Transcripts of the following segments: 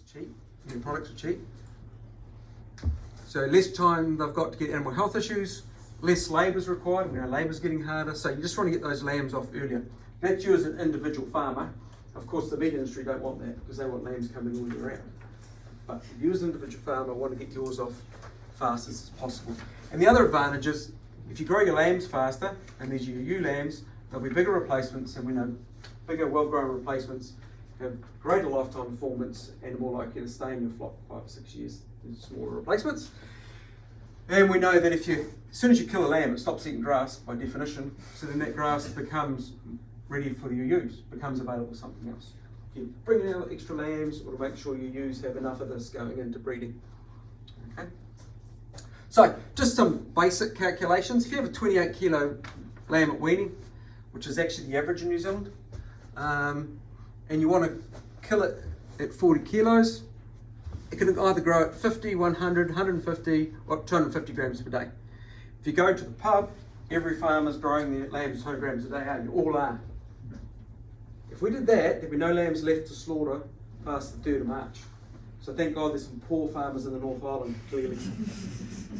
are cheap, and products are cheap. So less time they've got to get animal health issues, less labour is required, labour's getting harder, so you just want to get those lambs off earlier. That's you as an individual farmer. Of course the meat industry don't want that because they want lambs coming all year round. But you as an individual farmer want to get yours off fast as possible. And the other advantage is, if you grow your lambs faster, and these are your ewe lambs, there'll be bigger replacements, and we know bigger, well-grown replacements have greater lifetime performance and are more likely to stay in your flock for 5 or 6 years than smaller replacements. And we know that as soon as you kill a lamb, it stops eating grass by definition, so then that grass becomes ready for your ewes, becomes available for something else. You bring in extra lambs, or to make sure your ewes have enough of this going into breeding. Okay. So, just some basic calculations. If you have a 28 kilo lamb at weaning, which is actually the average in New Zealand, and you want to kill it at 40 kilos, it can either grow at 50, 100, 150, or 250 grams per day. If you go to the pub, every farmer's growing their lambs at 200 grams a day, you all are. If we did that, there'd be no lambs left to slaughter past the 3rd of March. So thank God there's some poor farmers in the North Island, clearly.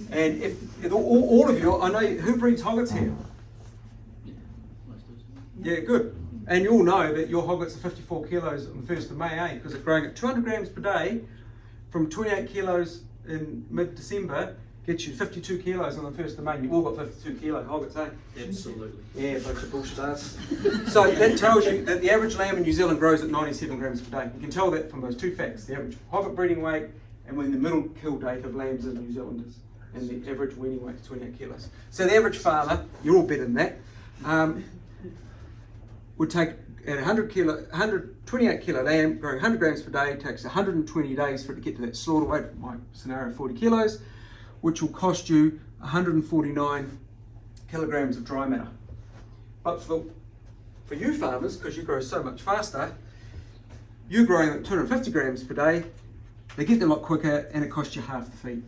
And if all of you, I know, who breeds hoggets here? Yeah, good. And you all know that your hoggets are 54 kilos on the 1st of May, because it's growing at 200 grams per day from 28 kilos in mid-December, gets you 52 kilos on the 1st of May. You've all got 52 kilo hoggets, eh? Absolutely. Yeah, bunch of bullshit ass. So that tells you that the average lamb in New Zealand grows at 97 grams per day. You can tell that from those two facts, the average hogget breeding weight and when the middle kill date of lambs in New Zealand is. And the average weaning weight is 28 kilos. So the average farmer, you're all better than that, would take at 28 kilo lamb, growing 100 grams per day, takes 120 days for it to get to that slaughter weight, my scenario 40 kilos, which will cost you 149 kilograms of dry matter. But for you farmers, because you grow so much faster, you're growing at 250 grams per day, they get them a lot quicker and it costs you half the feed.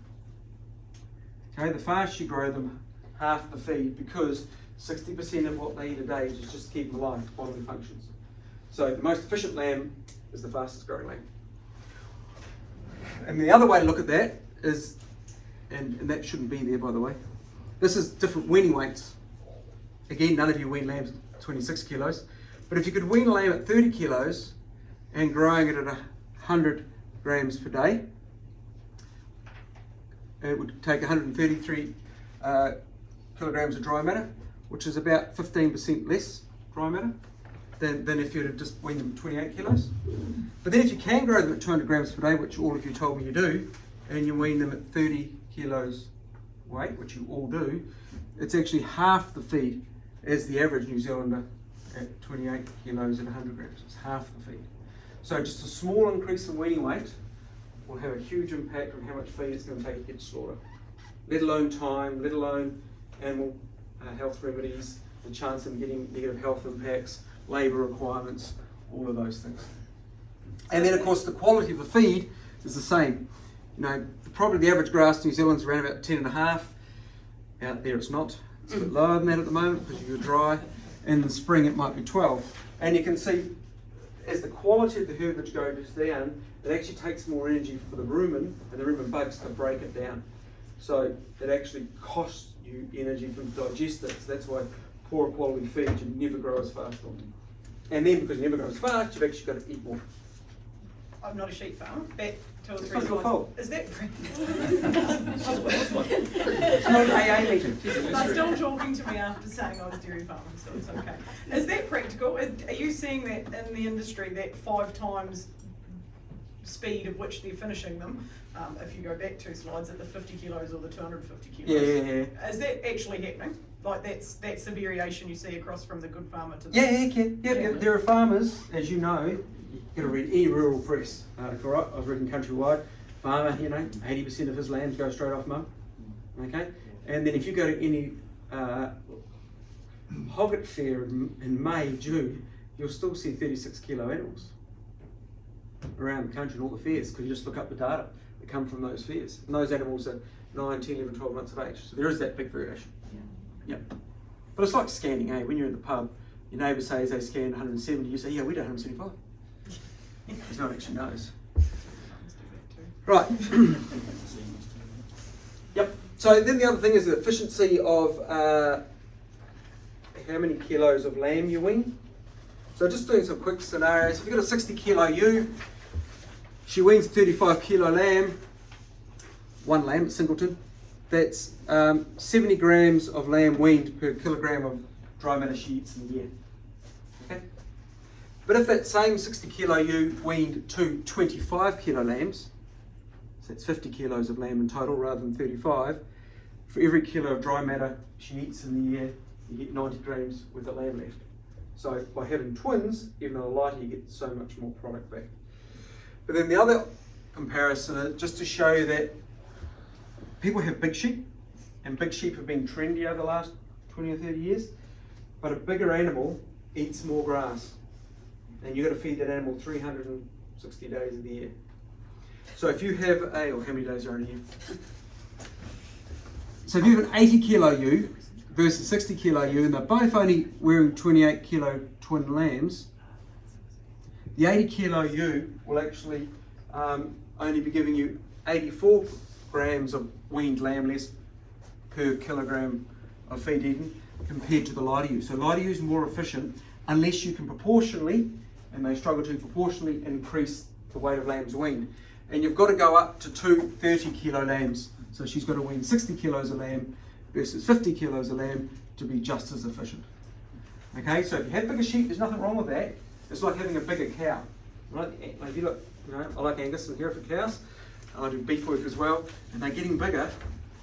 Okay, the faster you grow them, half the feed, because 60% of what they eat a day is just to keep them alive, bodily functions. So the most efficient lamb is the fastest growing lamb. And the other way to look at that is, and that shouldn't be there by the way, this is different weaning weights. Again, none of you wean lambs at 26 kilos, but if you could wean a lamb at 30 kilos and growing it at 100 grams per day, it would take 133 kilograms of dry matter, which is about 15% less dry matter than if you had just weaned them at 28 kilos. But then if you can grow them at 200 grams per day, which all of you told me you do, and you wean them at 30 kilos weight, which you all do, it's actually half the feed as the average New Zealander at 28 kilos and 100 grams. It's half the feed. So just a small increase in weaning weight will have a huge impact on how much feed it's going to take to get to slaughter. Let alone time, let alone animal health remedies, the chance of getting negative health impacts, labour requirements, all of those things. And then of course the quality of the feed is the same. You know, probably the average grass in New Zealand is around about 10.5. Out there it's not. It's a bit lower than that at the moment because you're dry. In the spring it might be 12. And you can see as the quality of the herbage goes down, it actually takes more energy for the rumen and the rumen bugs to break it down. So it actually costs you energy to digest it. So that's why poor quality feed you never grow as fast on. And then because you never grow as fast, you've actually got to eat more. I'm not a sheep farmer. Back 2 or 3 It's not your fault. Is that It's not an AA meeting. They're still talking to me after saying I was dairy farmer, so it's okay. Is that practical? Are you seeing that in the industry, that 5 times speed at which they're finishing them, if you go back 2 slides, at the 50 kilos or the 250 kilos? Yeah. Is that actually happening? Like that's the variation you see across from the good farmer to the... Yeah. There are farmers, as you know, you've got to read any rural press article, right? I was reading Countrywide, farmer, 80% of his lambs go straight off mow, okay? And then if you go to any hogget fair in May, June, you'll still see 36 kilo animals around the country in all the fairs, because you just look up the data that come from those fairs. And those animals are 9, 10, 11, 12 months of age. So there is that big variation. Yeah. But it's like scanning, eh? When you're in the pub, your neighbour says they scanned 170, you say, yeah, we did 175. Because no one actually knows. Right. Yep. So then the other thing is the efficiency of how many kilos of lamb you wean. So just doing some quick scenarios. If you've got a 60 kilo ewe, she weans 35 kilo lamb, one lamb at Singleton. That's 70 grams of lamb weaned per kilogram of dry matter she eats in a year. Okay. But if that same 60 kilo ewe weaned to 25 kilo lambs, so that's 50 kilos of lamb in total rather than 35, for every kilo of dry matter she eats in the year, you get 90 grams worth of lamb left. So by having twins, even though lighter, you get so much more product back. But then the other comparison is just to show you that people have big sheep, and big sheep have been trendy over the last 20 or 30 years, but a bigger animal eats more grass, and you've got to feed that animal 360 days of the year. So if you have or how many days are in a year? So if you have an 80 kilo ewe versus 60 kilo ewe, and they're both only wearing 28 kilo twin lambs, the 80 kilo ewe will actually only be giving you 84 grams of weaned lamb less per kilogram of feed eaten compared to the lighter ewe. So lighter ewe is more efficient unless you can proportionally, and they struggle to proportionally, increase the weight of lambs weaned. And you've got to go up to 30 kilo lambs. So she's got to wean 60 kilos of lamb versus 50 kilos of lamb to be just as efficient. Okay, so if you have bigger sheep, there's nothing wrong with that. It's like having a bigger cow. Right? Like if you look, I like Angus and Hereford cows. I do beef work as well, and they're getting bigger,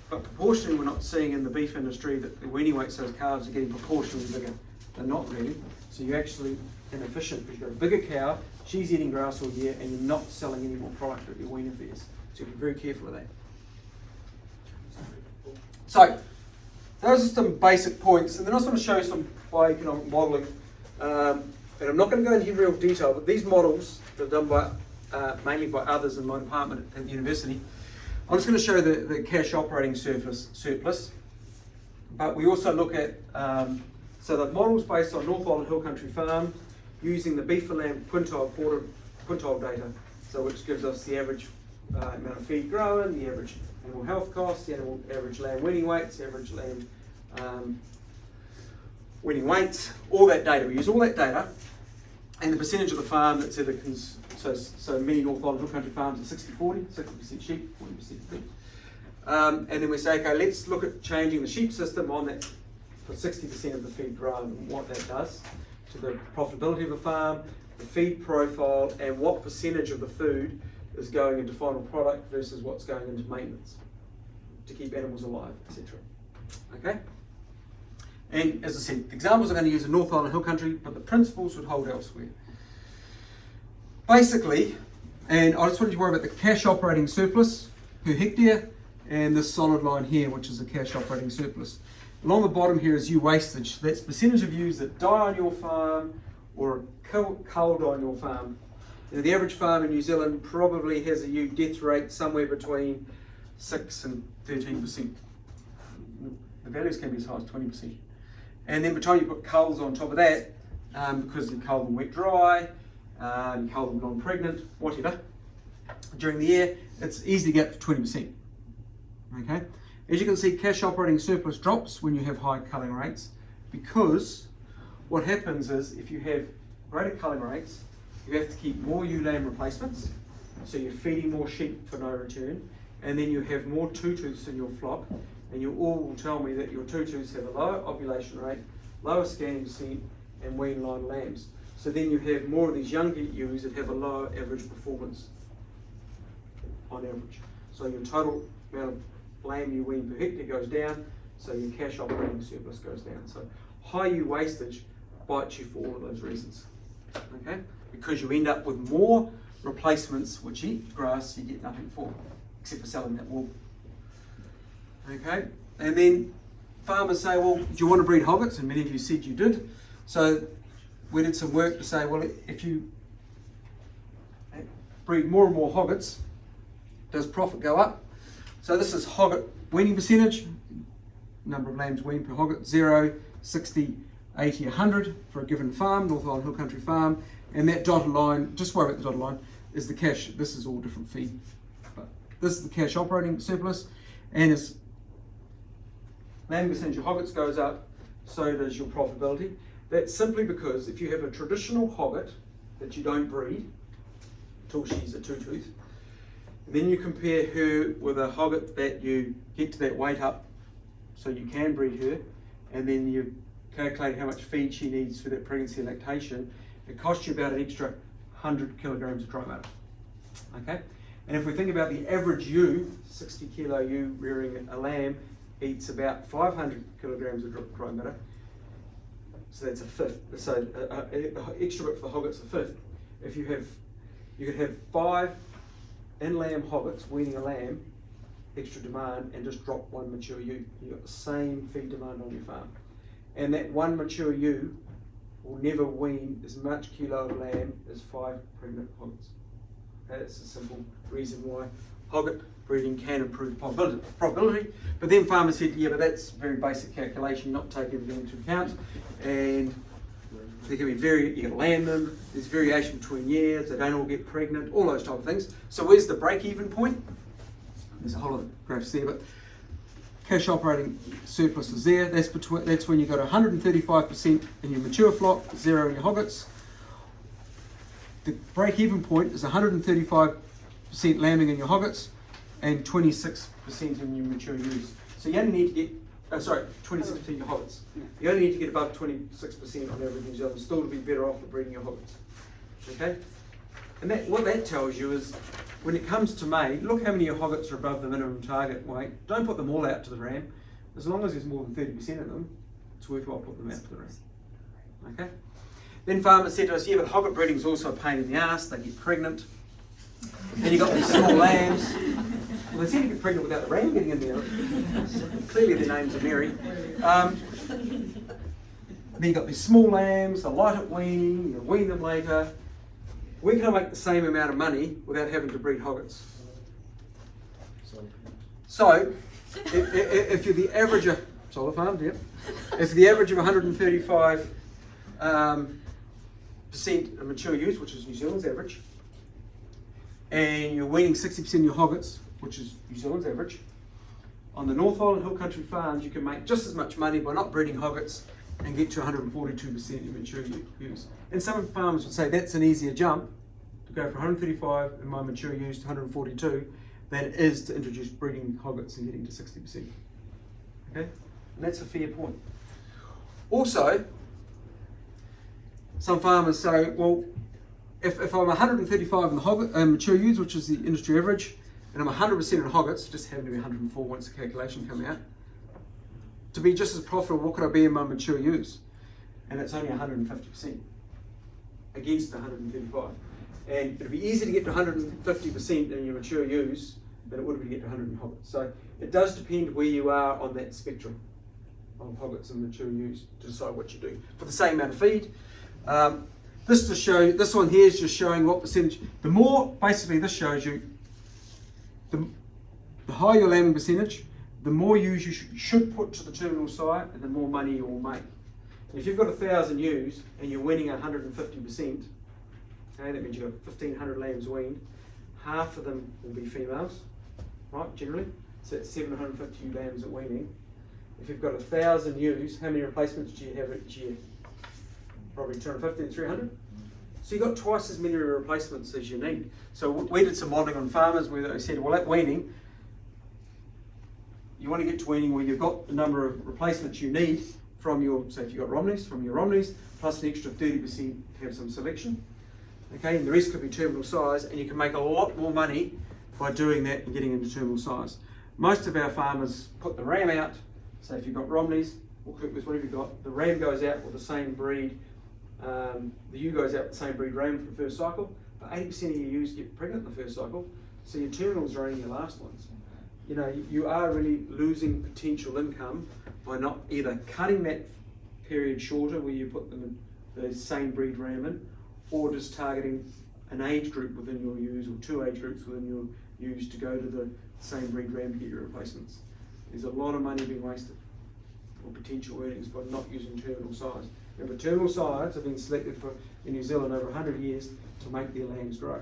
but proportionally we're not seeing in the beef industry that the weaning weights of those calves are getting proportionally bigger. They're not really. So you're actually inefficient because you've got a bigger cow, she's eating grass all year, and you're not selling any more product at your weaning fairs. So be very careful of that. So those are some basic points, and then I just want to show you some bioeconomic modelling. And I'm not going to go into real detail, but these models that are done by mainly by others in my department at the university. I'm just going to show the cash operating surplus, but we also look at, so the model's based on North Island Hill Country Farm using the beef and lamb quintile data, so which gives us the average amount of feed grown, the average animal health costs, the average lamb weaning weights, the average lamb weaning weights, all that data. We use all that data, and the percentage of the farm that's either so many North Island Hill Country farms are 60-40, 60% sheep, 40% beef. And then we say, okay, let's look at changing the sheep system on that for 60% of the feed grown, and what that does to the profitability of the farm, the feed profile, and what percentage of the food is going into final product versus what's going into maintenance to keep animals alive, etc. Okay? And as I said, the examples I'm going to use are North Island Hill Country, but the principles would hold elsewhere. Basically, and I just wanted to worry about the cash operating surplus per hectare and this solid line here, which is the cash operating surplus. Along the bottom here is ewe wastage. That's percentage of ewes that die on your farm or culled on your farm. Now, the average farm in New Zealand probably has a ewe death rate somewhere between 6 and 13%. The values can be as high as 20%. And then by the time you put culls on top of that, because you cull them wet dry, you cull them non-pregnant, whatever, during the year, it's easy to get to 20%. Okay? As you can see, cash operating surplus drops when you have high culling rates, because what happens is if you have greater culling rates, you have to keep more ewe lamb replacements, so you're feeding more sheep for no return, and then you have more tutus in your flock, and you all will tell me that your tutus have a lower ovulation rate, lower scanning percent, and wean line lambs. So then you have more of these younger ewes that have a lower average performance on average. So your total amount of lamb you wean per hectare goes down, so your cash operating surplus goes down. So high ewe wastage bites you for all of those reasons. Okay? Because you end up with more replacements which eat grass you get nothing for, except for selling that wool. Okay? And then farmers say, well, do you want to breed hoggets? And many of you said you did. So we did some work to say, well, if you breed more and more hoggets, does profit go up? So this is hogget weaning percentage, number of lambs weaned per hogget, 0, 60, 80, 100 for a given farm, North Island Hill Country Farm, and that dotted line, just worry about the dotted line, is the cash. This is all different feed, but This is the cash operating surplus, and as lamb percentage of hoggets goes up, so does your profitability. That's simply because if you have a traditional hogget that you don't breed till she's a two-tooth, then you compare her with a hogget that you get to that weight up so you can breed her, and then you calculate how much feed she needs for that pregnancy and lactation, it costs you about an extra 100 kilograms of dry matter. Okay? And if we think about the average ewe, 60 kilo ewe rearing a lamb eats about 500 kilograms of dry matter. So that's a fifth. So extra bit for the hogget's a fifth. If you could have 5 in-lamb hoggets weaning a lamb, extra demand, and just drop 1 mature ewe. You've got the same feed demand on your farm. And that 1 mature ewe will never wean as much kilo of lamb as 5 pregnant hoggets. That's a simple reason why hogget breeding can improve profitability. But then farmers said, yeah, but that's very basic calculation, not take everything into account. And there can be you can land them, there's variation between years, they don't all get pregnant, all those type of things. So where's the break-even point? There's a whole lot of graphs there, but cash operating surplus is there. That's when you got 135% in your mature flock, 0 in your hoggets. The break-even point is 135% lambing in your hoggets and 26% in your mature ewes. So you only need to get 26% in your hoggets. You only need to get above 26% on average in New Zealand still to be better off at breeding your hoggets. Okay? And what that tells you is, when it comes to May, look how many of your hoggets are above the minimum target weight. Don't put them all out to the ram. As long as there's more than 30% of them, it's worthwhile putting them out to the ram. Okay? Then farmers said to us, yeah, but hogget breeding is also a pain in the ass. They get pregnant. Then you've got these small lambs. Well, they seem to get pregnant without the ram getting in there. Clearly their names are Mary. Then you've got these small lambs, they're light at weaning, you wean them later. We can make the same amount of money without having to breed hoggets. So, if you're the average of solar farm, yep. If the average of 135 percent of mature ewes, which is New Zealand's average, and you're weaning 60% of your hoggets, which is New Zealand's average, on the North Island Hill Country farms, you can make just as much money by not breeding hoggets and get to 142% in mature ewes. And some farmers would say that's an easier jump to go from 135 in my mature ewes to 142 than it is to introduce breeding hoggets and getting to 60%. Okay? And that's a fair point. Also, some farmers say, well, if I'm 135 in the mature ewes, which is the industry average, and I'm 100% in hoggets, just happen to be 104 once the calculation comes out, to be just as profitable, what could I be in my mature ewes? And it's only 150% against 135. And it'd be easier to get to 150% in your mature ewes than it would be to get to 100 in hoggets. So it does depend where you are on that spectrum of hoggets and mature ewes to decide what you do. For the same amount of feed, this one here is just showing what percentage. The more, basically this shows you, the higher your lambing percentage, the more ewes you should put to the terminal site and the more money you will make. If you've got 1,000 ewes and you're weaning 150%, okay, that means you've got 1,500 lambs weaned, half of them will be females, right, generally. So that's 750 lambs at weaning. If you've got 1,000 ewes, how many replacements do you have each year? Probably 250 to 300. So you've got twice as many replacements as you need. So we did some modelling on farmers where they said, well, at weaning, you want to get to weaning where you've got the number of replacements you need from your, so if you've got Romneys, from your Romneys, plus an extra 30% to have some selection. Okay, and the rest could be terminal size, and you can make a lot more money by doing that and getting into terminal size. Most of our farmers put the ram out, so if you've got Romneys, or Coopers, whatever you've got, the ram goes out with the same breed, the ewe goes out with the same breed ram for the first cycle, but 80% of your ewes get pregnant in the first cycle, so your terminals are only your last ones. You know, you are really losing potential income by not either cutting that period shorter where you put them in the same breed ram in, or just targeting an age group within your ewes or 2 age groups within your ewes to go to the same breed ram to get your replacements. There's a lot of money being wasted, or potential earnings, by not using terminal size. Remember, terminal size have been selected for in New Zealand over 100 years to make their lambs grow.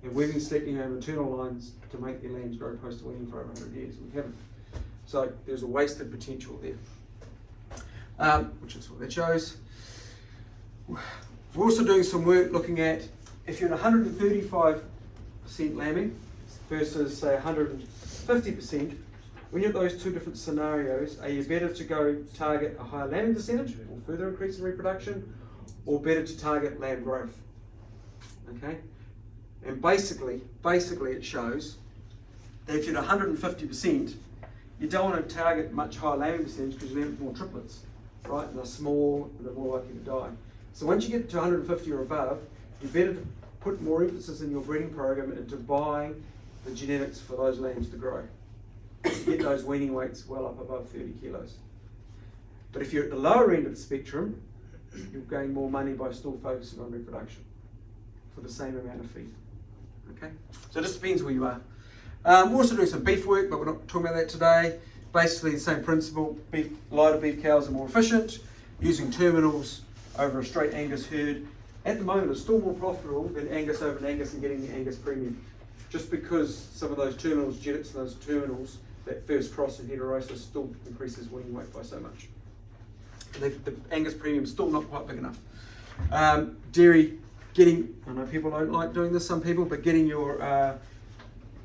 And we've been selecting our maternal lines to make their lambs grow post-weaning for over 100 years. We haven't. So there's a wasted potential there, which is what that shows. We're also doing some work looking at if you're at 135% lambing versus say 150%, when you're at those two different scenarios, are you better to go target a higher lambing percentage or further increase in reproduction, or better to target lamb growth? Okay, and basically it shows that if you're at 150%, you don't want to target much higher lambing percentage because you have more triplets, right? And they're small and they're more likely to die. So once you get to 150 or above, you better put more emphasis in your breeding program into buying the genetics for those lambs to grow. Get those weaning weights well up above 30 kilos. But if you're at the lower end of the spectrum, you'll gain more money by still focusing on reproduction for the same amount of feed. Okay, so it just depends where you are. We're also doing some beef work, but we're not talking about that today. Basically the same principle, lighter beef cows are more efficient, using terminals over a straight Angus herd. At the moment it's still more profitable than Angus over an Angus and getting the Angus premium. Just because some of those terminals, genetics and those terminals, that first cross in heterosis still increases weaning weight by so much. The Angus premium is still not quite big enough. Dairy, I know people don't like doing this, some people, but getting your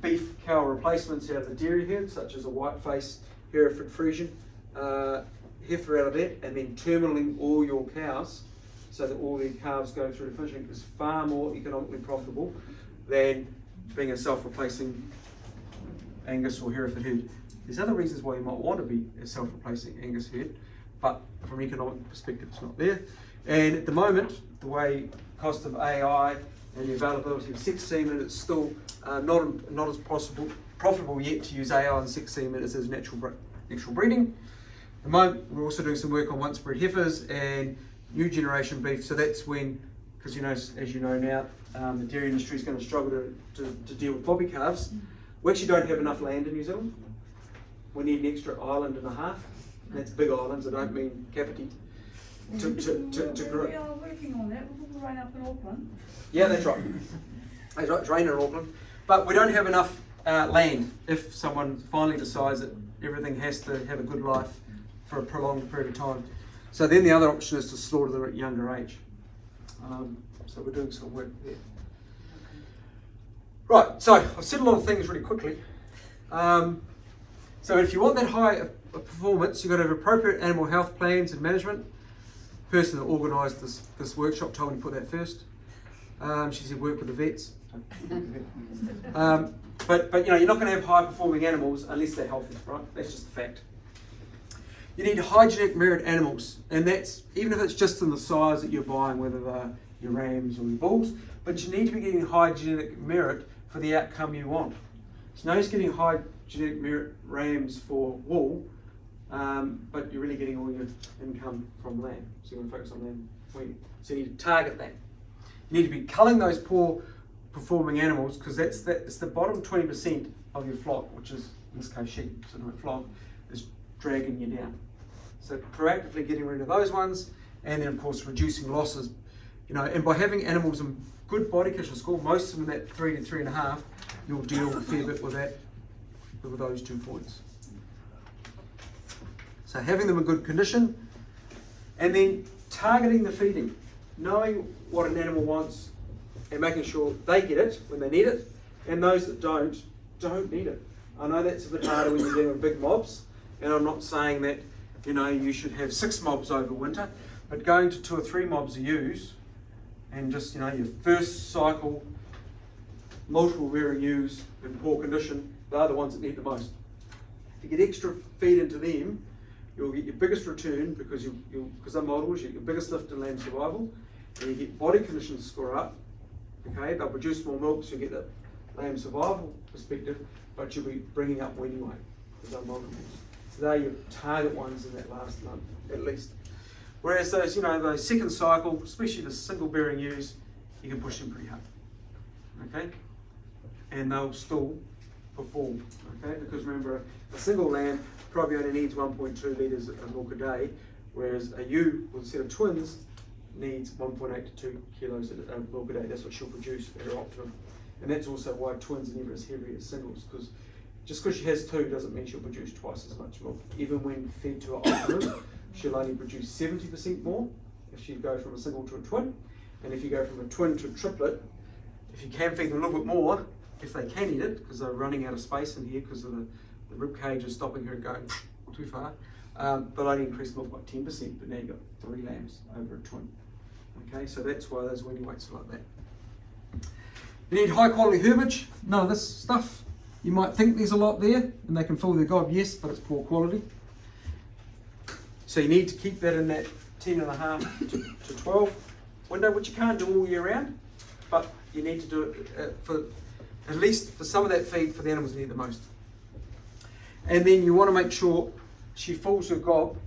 beef cow replacements out of the dairy herd, such as a whiteface Hereford Friesian heifer out of that, and then terminaling all your cows so that all their calves go through to finishing is far more economically profitable than being a self-replacing Angus or Hereford herd. There's other reasons why you might want to be a self-replacing Angus herd, but from an economic perspective it's not there. And at the moment, the way cost of AI and the availability of sex semen, it's still not as profitable yet to use AI and sex semen as is natural breeding. At the moment, we're also doing some work on once bred heifers and new generation beef. So that's when, because you know, as you know now, the dairy industry is going to struggle to deal with bobby calves. We actually don't have enough land in New Zealand. We need an extra island and a half. And that's big islands, I don't mean Kapiti. To grow. We are working on that. We'll rain up in Auckland. Yeah, that's right. That's right, it's raining in Auckland. But we don't have enough land if someone finally decides that everything has to have a good life for a prolonged period of time. So then the other option is to slaughter them at a younger age. So we're doing some work there. Right, so I've said a lot of things really quickly. So if you want that high performance, you've got to have appropriate animal health plans and management. The person that organised this workshop told me to put that first. She said work with the vets. But you know, you're not going to have high performing animals unless they're healthy, right? That's just a fact. You need high genetic merit animals, and that's even if it's just in the size that you're buying, whether they're your rams or your bulls, but you need to be getting high genetic merit for the outcome you want. So no use getting high genetic merit rams for wool, but you're really getting all your income from lamb. So you want to focus on lamb weaning. So you need to target that. You need to be culling those poor performing animals because it's the bottom 20% of your flock, which is in this case sheep, so not flock, is dragging you down. So proactively getting rid of those ones, and then of course reducing losses. You know, and by having animals in good body condition score, most of them in that 3 to 3.5, you'll deal a fair bit with that, with those 2 points. So having them in good condition, and then targeting the feeding, knowing what an animal wants, and making sure they get it when they need it, and those that don't need it. I know that's a bit harder when you're dealing with big mobs, and I'm not saying that, you know, you should have 6 mobs over winter, but going to 2 or 3 mobs a ewes, and just, you know, your first cycle, multiple rearing ewes in poor condition, they're the ones that need the most. If you get extra feed into them, you'll get your biggest return because they're multiples, you get your biggest lift in lamb survival, and you get body condition score up. Okay, they'll produce more milk, so you get the lamb survival perspective, but you'll be bringing up weaning weight because they're multiples. So they're your target ones in that last month, at least. Whereas those, you know, those second cycle, especially the single bearing ewes, you can push them pretty hard. Okay, and they'll still perform. Okay, because remember, a single lamb probably only needs 1.2 litres of milk a day, whereas a ewe with a set of twins needs 1.8 to 2 kilos of milk a day. That's what she'll produce at her optimum. And that's also why twins are never as heavy as singles, because just because she has 2 doesn't mean she'll produce twice as much milk. Even when fed to her optimum, she'll only produce 70% more if she goes from a single to a twin. And if you go from a twin to a triplet, if you can feed them a little bit more, if they can eat it, because they're running out of space in here because of the rib cage is stopping her going too far, they'll only increase milk by 10%, but now you've got 3 lambs over a twin. Okay, so that's why those weaning weights are like that. You need high quality herbage, none of this stuff. You might think there's a lot there and they can fill their gob, yes, but it's poor quality. So you need to keep that in that 10.5 to 12 window, which you can't do all year round, but you need to do it for at least for some of that feed for the animals that need the most. And then you want to make sure she fills her gob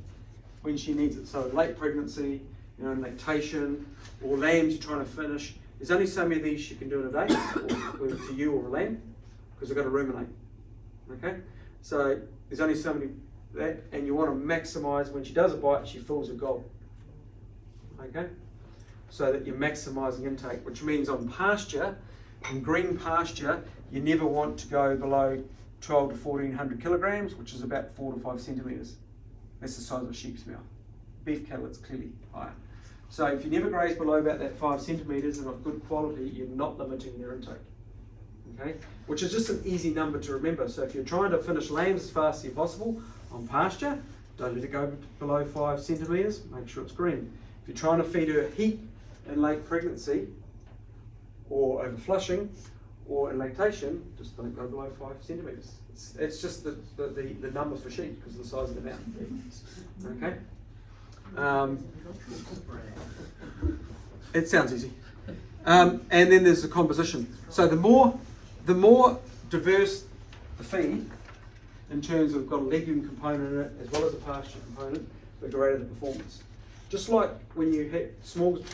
when she needs it. So late pregnancy, lactation, or lambs you're trying to finish. There's only so many of these you can do in a day, whether it's a ewe or a lamb, because they've got to ruminate. Okay, so there's only so many that, and you want to maximise when she does a bite, she fills her gob. Okay, so that you're maximising intake, which means on pasture, in green pasture, you never want to go below 12 to 1400 kilograms, which is about 4 to 5 centimetres. That's the size of a sheep's mouth. Beef cattle, it's clearly higher. So if you never graze below about that 5 centimetres and of good quality, you're not limiting their intake. Okay, which is just an easy number to remember. So if you're trying to finish lambs as fast as possible on pasture, don't let it go below 5 centimetres, make sure it's green. If you're trying to feed her heat in late pregnancy, or over flushing, or in lactation, just don't go below 5 centimetres. It's just the number for sheep because of the size of the mouth. Okay? It sounds easy. And then there's the composition. So the more diverse the feed, in terms of got a legume component in it as well as a pasture component, the greater the performance. Just like when you had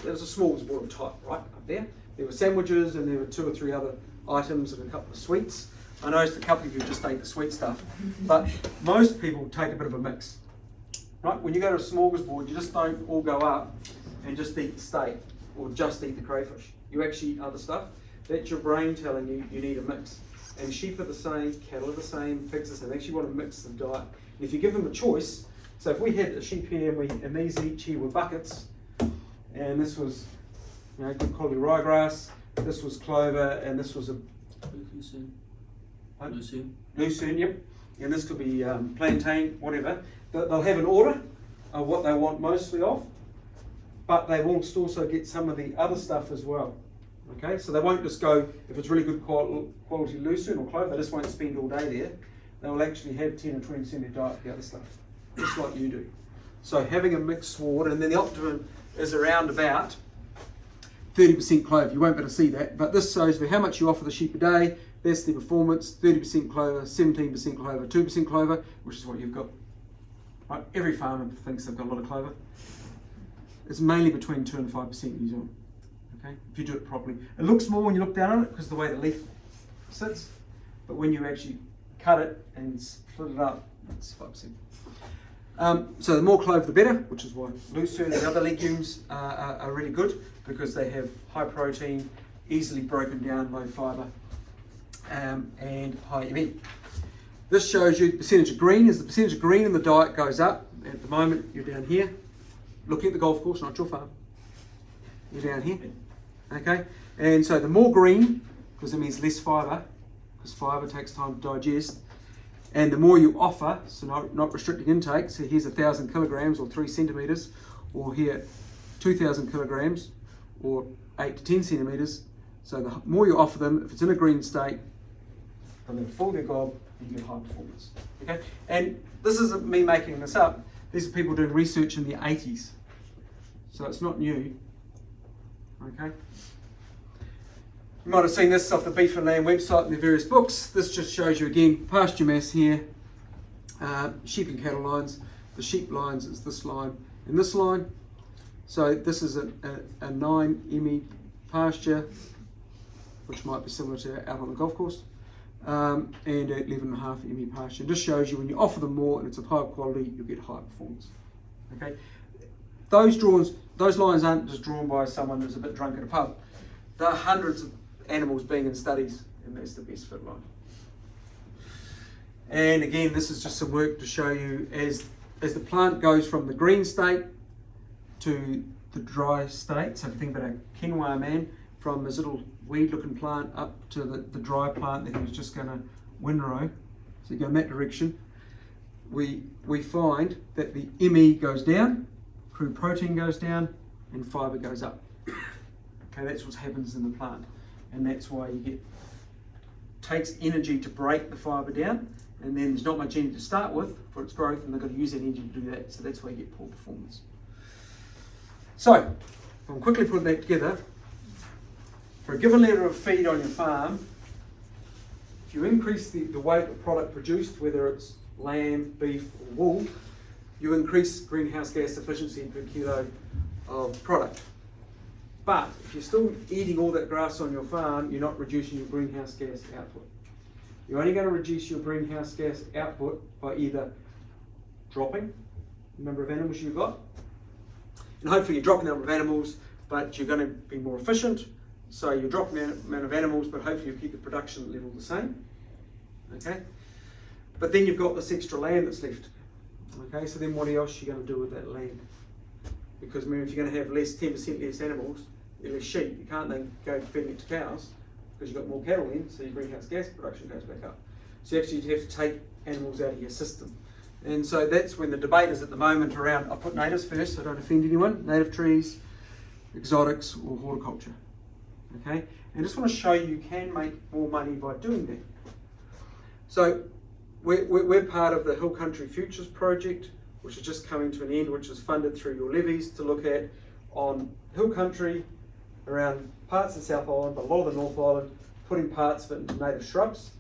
there's a smorgasbord type, right, up there. There were sandwiches and there were 2 or 3 other items and a couple of sweets. I noticed a couple of you just ate the sweet stuff, but most people take a bit of a mix. Right? When you go to a smorgasbord, you just don't all go up and just eat the steak or just eat the crayfish. You actually eat other stuff. That's your brain telling you you need a mix. And sheep are the same, cattle are the same, pigs are the same. They actually want to mix the diet. And if you give them a choice, so if we had a sheep here and these each here were buckets, and this was good quality ryegrass, this was clover, and this was a lucerne, yep. And this could be plantain, whatever. They'll have an order of what they want mostly of, but they will also get some of the other stuff as well. Okay, so they won't just go, if it's really good quality lucerne or clover, they just won't spend all day there. They will actually have 10 or 20% of their diet the other stuff, just like you do. So having a mixed sward, and then the optimum is around about 30% clover. You won't be able to see that, but this shows me how much you offer the sheep a day. That's the performance, 30% clover, 17% clover, 2% clover, which is what you've got. Right? Every farmer thinks they've got a lot of clover. It's mainly between 2 and 5% in New Zealand. Okay? If you do it properly. It looks more when you look down on it because of the way the leaf sits, but when you actually cut it and split it up, it's 5%. So the more clover the better, which is why lucerne and other legumes are really good because they have high protein, easily broken down, low fibre, and high ME. This shows you the percentage of green. As the percentage of green in the diet goes up, at the moment you're down here, looking at the golf course, not your farm. You're down here, okay? And so the more green, because it means less fibre, because fibre takes time to digest, and the more you offer, so not restricting intake, so here's 1,000 kilograms or 3 centimetres, or here 2,000 kilograms or 8 to 10 centimetres. So the more you offer them, if it's in a green state, they're going to fill their gob, you get high performance. Okay? And this isn't me making this up. These are people doing research in the 80s. So it's not new. Okay? You might have seen this off the Beef and Lamb website in the various books. This just shows you again pasture mass here, sheep and cattle lines. The sheep lines is this line and this line. So this is a 9 ME pasture, which might be similar to out on the golf course, and 11.5 ME pasture. It just shows you when you offer them more and it's of high quality, you'll get high performance. Okay, those lines aren't just drawn by someone who's a bit drunk at a pub. There are hundreds of animals being in studies, and that's the best fit line. And again, this is just some work to show you as the plant goes from the green state to the dry state. So if you think about a quinoa man, from this little weed looking plant up to the dry plant that he was just going to windrow, so you go in that direction, we find that the ME goes down, crude protein goes down, and fibre goes up. Okay, that's what happens in the plant, and that's why takes energy to break the fibre down, and then there's not much energy to start with for its growth, and they've got to use that energy to do that, so that's why you get poor performance. So, if I'm quickly putting that together, for a given level of feed on your farm, if you increase the weight of product produced, whether it's lamb, beef or wool, you increase greenhouse gas efficiency per kilo of product. But if you're still eating all that grass on your farm, you're not reducing your greenhouse gas output. You're only going to reduce your greenhouse gas output by either dropping the number of animals you've got, and hopefully you're dropping the number of animals, but you're going to be more efficient. So you're dropping the amount of animals, but hopefully you'll keep the production level the same. Okay? But then you've got this extra land that's left. Okay, so then what else are you going to do with that land? Because I mean, if you're going to have 10% less animals, less sheep, you can't then go feeding it to cows because you've got more cattle in, so your greenhouse gas production goes back up. So actually you have to take animals out of your system. And so that's when the debate is at the moment around, I'll put natives first so I don't offend anyone, native trees, exotics or horticulture. Okay, and I just want to show you can make more money by doing that. So we're part of the Hill Country Futures project, which is just coming to an end, which is funded through your levies to look at on Hill Country around parts of South Island, but a lot of the North Island, putting parts of it into native shrubs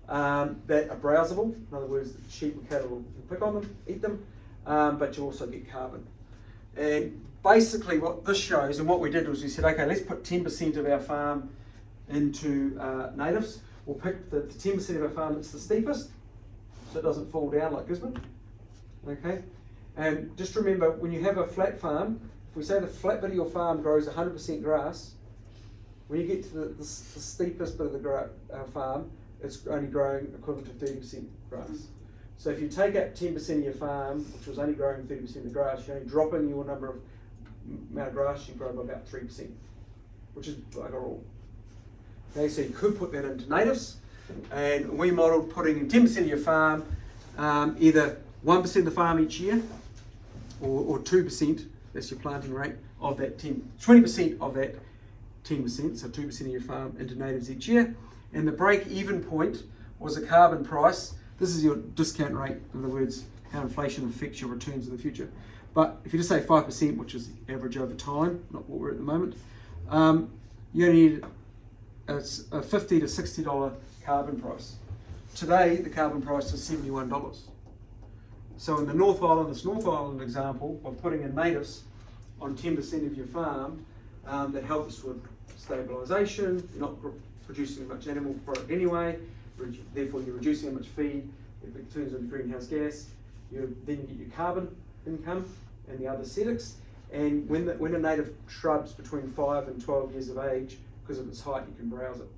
that are browsable. In other words, sheep and cattle will pick on them, eat them, but you also get carbon. And basically what this shows, and what we did was we said, okay, let's put 10% of our farm into natives. We'll pick the 10% of our farm that's the steepest, so it doesn't fall down like Gisborne. Okay, and just remember, when you have a flat farm, if we say the flat bit of your farm grows 100% grass, when you get to the steepest bit of the farm, it's only growing equivalent to 30% grass. So if you take out 10% of your farm, which was only growing 30% of the grass, you're only dropping your amount of grass you grow by about 3%, which is like all. Okay, so you could put that into natives, and we modelled putting in 10% of your farm, either 1% of the farm each year, or 2%, that's your planting rate, of that 20% of that 10%, so 2% of your farm into natives each year. And the break-even point was a carbon price. This is your discount rate, in other words, how inflation affects your returns in the future. But if you just say 5%, which is the average over time, not what we're at the moment, you only need a $50 to $60 carbon price. Today, the carbon price is $71. So in the North Island, this North Island example, by putting in natives on 10% of your farm, that helps with stabilisation. You're not producing much animal product anyway, therefore you're reducing how much feed, it turns into greenhouse gas. Then you get your carbon income and the other aesthetics. And when a native shrub's between 5 and 12 years of age, because of its height, you can browse it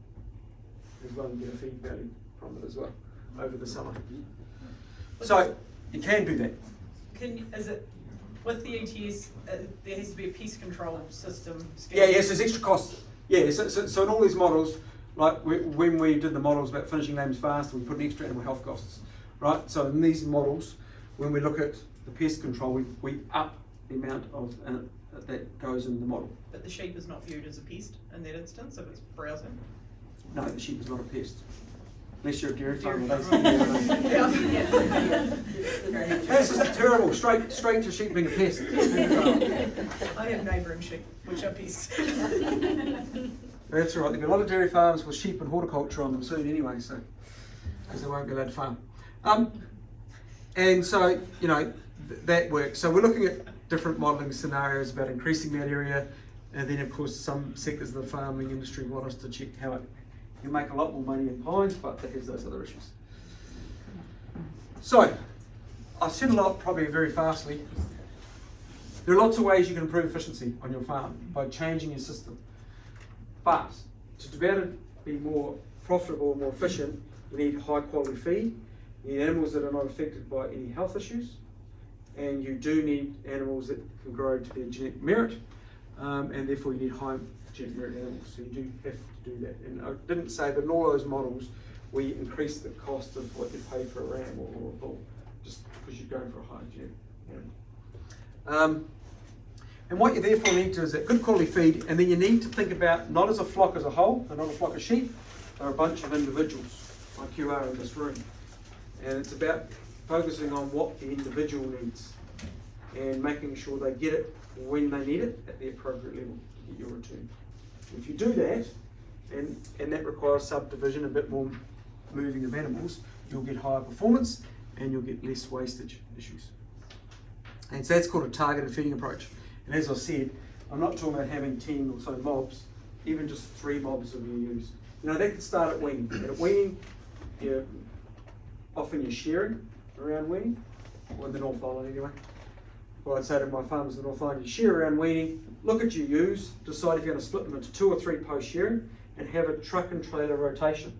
as well and get a feed value from it as well over the summer. So you can do that. Is it with the ETS? There has to be a pest control system. Yes, there's extra costs. Yeah, so in all these models, like when we did the models about finishing lambs fast, we put in extra animal health costs, right? So in these models, when we look at the pest control, we up the amount of that goes in the model. But the sheep is not viewed as a pest in that instance if it's browsing? No, the sheep is not a pest. Unless you're a dairy farmer. That's just terrible. Straight to sheep being a pest. I have neighbouring sheep, which are pests. That's all right. There'll be a lot of dairy farms with sheep and horticulture on them soon anyway, so because they won't be allowed to farm. And so, you know, that works. So we're looking at different modelling scenarios about increasing that area, and then of course some sectors of the farming industry want us to check how it can make a lot more money in pines, but that has those other issues. So, I've said a lot probably very fastly. There are lots of ways you can improve efficiency on your farm by changing your system. But to be able to be more profitable, more efficient, you need high quality feed, you need animals that are not affected by any health issues, and you do need animals that can grow to their genetic merit, and therefore you need high genetic merit animals, so you do have to do that. And I didn't say, but in all those models, we increase the cost of what you pay for a ram or a bull, just because you're going for a high genetic animal. And what you therefore need to is that good quality feed, and then you need to think about not as a flock as a whole, and not a flock of sheep, they're a bunch of individuals, like you are in this room. And it's about focusing on what the individual needs and making sure they get it when they need it at the appropriate level to get your return. If you do that, and that requires subdivision, a bit more moving of animals, you'll get higher performance and you'll get less wastage issues. And so that's called a targeted feeding approach. And as I said, I'm not talking about having 10 or so mobs, even just 3 mobs of your ewes. You know, that can start at weaning. And at weaning, often you're sharing around weaning, or in the North Island anyway. Well, I'd say to my farmers in the North Island, you share around weaning, look at your ewes, decide if you're going to split them into 2 or 3 post sharing, and have a truck and trailer rotation.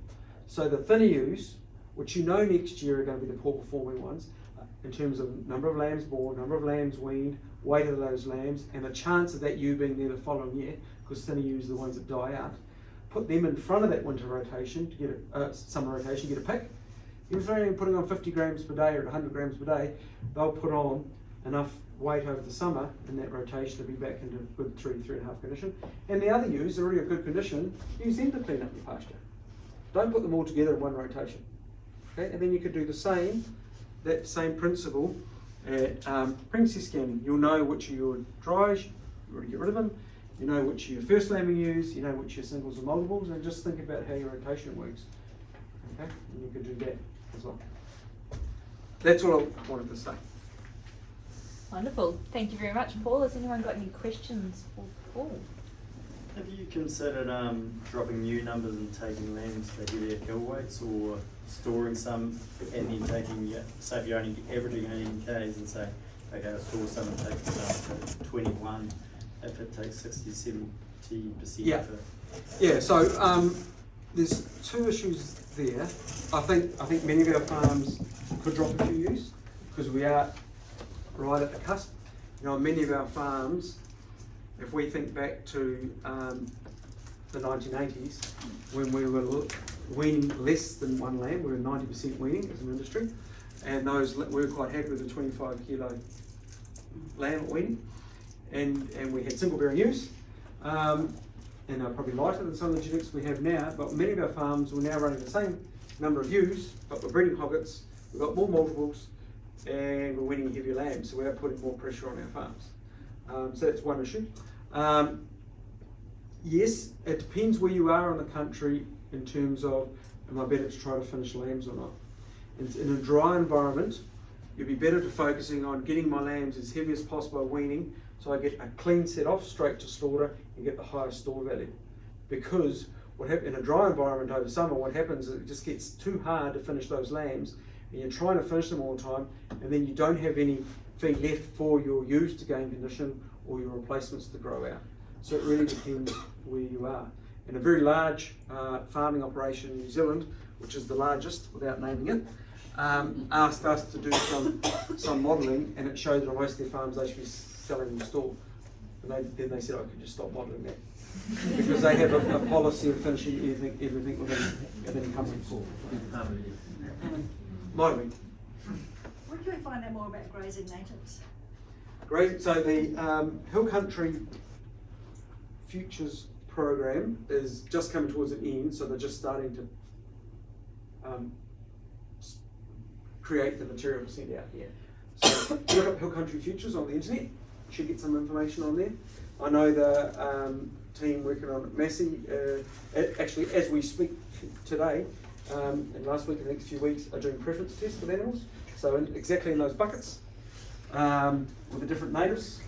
So the thinner ewes, which you know next year are going to be the poor performing ones, in terms of number of lambs born, number of lambs weaned, weight of those lambs, and the chance of that ewe being there the following year, because thinner ewes are the ones that die out. Put them in front of that winter rotation to get a summer rotation, get a pick. Even if they're only putting on 50 grams per day or 100 grams per day, they'll put on enough weight over the summer in that rotation to be back into good 3.5 condition. And the other ewes are already in good condition, use them to clean up your pasture. Don't put them all together in one rotation. Okay, and then you could do the same, that same principle at pregnancy scanning. You'll know which are your dries, you already get rid of them, you know which are your first lambing ewes, you know which are your singles and multiples, and just think about how your rotation works. Okay, and you could do that as well. That's all I wanted to say. Wonderful. Thank you very much, Paul. Has anyone got any questions for Paul? Have you considered dropping new numbers and taking lambs to heavier kill weights, or storing some and then taking, say if you're only averaging 18 Ks and say, okay, I'll store some and take some to 21 if it takes 60-70%? Yeah. Yeah, so there's 2 issues there. I think many of our farms could drop a few ewes because we are right at the cusp. You know, many of our farms, if we think back to the 1980s, when we were weaning less than 1 lamb, we were 90% weaning as an industry, and those we were quite happy with the 25 kilo lamb weaning, and we had single bearing ewes, and they're probably lighter than some of the genetics we have now, but many of our farms were now running the same number of ewes, but we're breeding hoggets, we've got more multiples, and we're weaning heavier lambs, so we're putting more pressure on our farms. So that's one issue. Yes, it depends where you are in the country in terms of, am I better to try to finish lambs or not? In a dry environment, you'd be better to focusing on getting my lambs as heavy as possible weaning, so I get a clean set off straight to slaughter and get the highest store value. Because what in a dry environment over summer, what happens is it just gets too hard to finish those lambs, and you're trying to finish them all the time, and then you don't have any feed left for your ewes to gain condition or your replacements to grow out. So it really depends where you are. In a very large farming operation in New Zealand, which is the largest without naming it, asked us to do some modelling, and it showed that on most of their farms they should be selling in the store. And then they said I could just stop modelling that. Because they have a policy of finishing everything within company for modelling. Where can we find out more about grazing natives? Great. So the Hill Country Futures program is just coming towards an end, so they're just starting to create the material to send out here. So look up Hill Country Futures on the internet. You should get some information on there. I know the team working on Massey, actually as we speak today, and last week and the next few weeks are doing preference tests with animals. So exactly in those buckets, with the different natives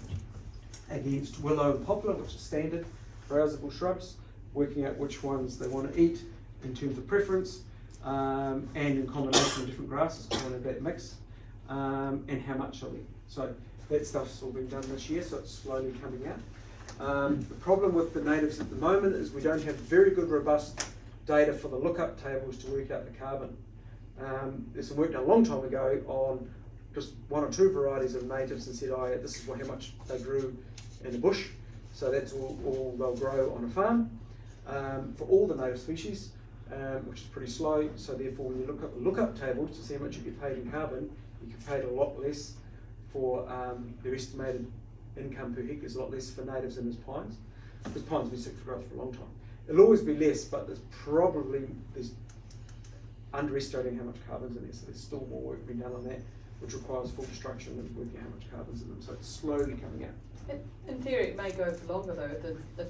against willow and poplar, which are standard browsable shrubs, working out which ones they want to eat in terms of preference, and in combination with different grasses, we want that mix, and how much of it. So that stuff's all been done this year, so it's slowly coming out. The problem with the natives at the moment is we don't have very good robust data for the lookup tables to work out the carbon. There's some work done a long time ago on just one or two varieties of natives and said, oh, yeah, this is how much they grew in the bush. So that's all they'll grow on a farm for all the native species, which is pretty slow. So therefore, when you look at the lookup tables to see how much you get paid in carbon, you get paid a lot less for their estimated income per hectare is a lot less for natives than as pines, because pines have been sick for growth for a long time. It'll always be less, but there's underestimating how much carbon's in there, so there's still more work being done on that, which requires full destruction and working out how much carbon's in them. So it's slowly coming out. In theory, it may go for longer though.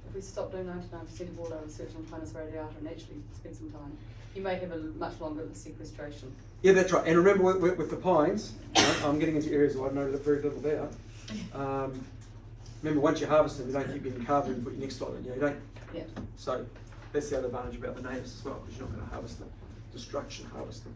If we stop doing 99% of all our research on planets radiata and actually spend some time, you may have a much longer sequestration. Yeah, that's right. And remember with the pines, I'm getting into areas where I know very little there. Remember, once you harvest them, you don't keep getting carbon and put your next lot in. You don't. Yeah. So that's the other advantage about the natives as well, because you're not going to harvest them, destruction harvest them.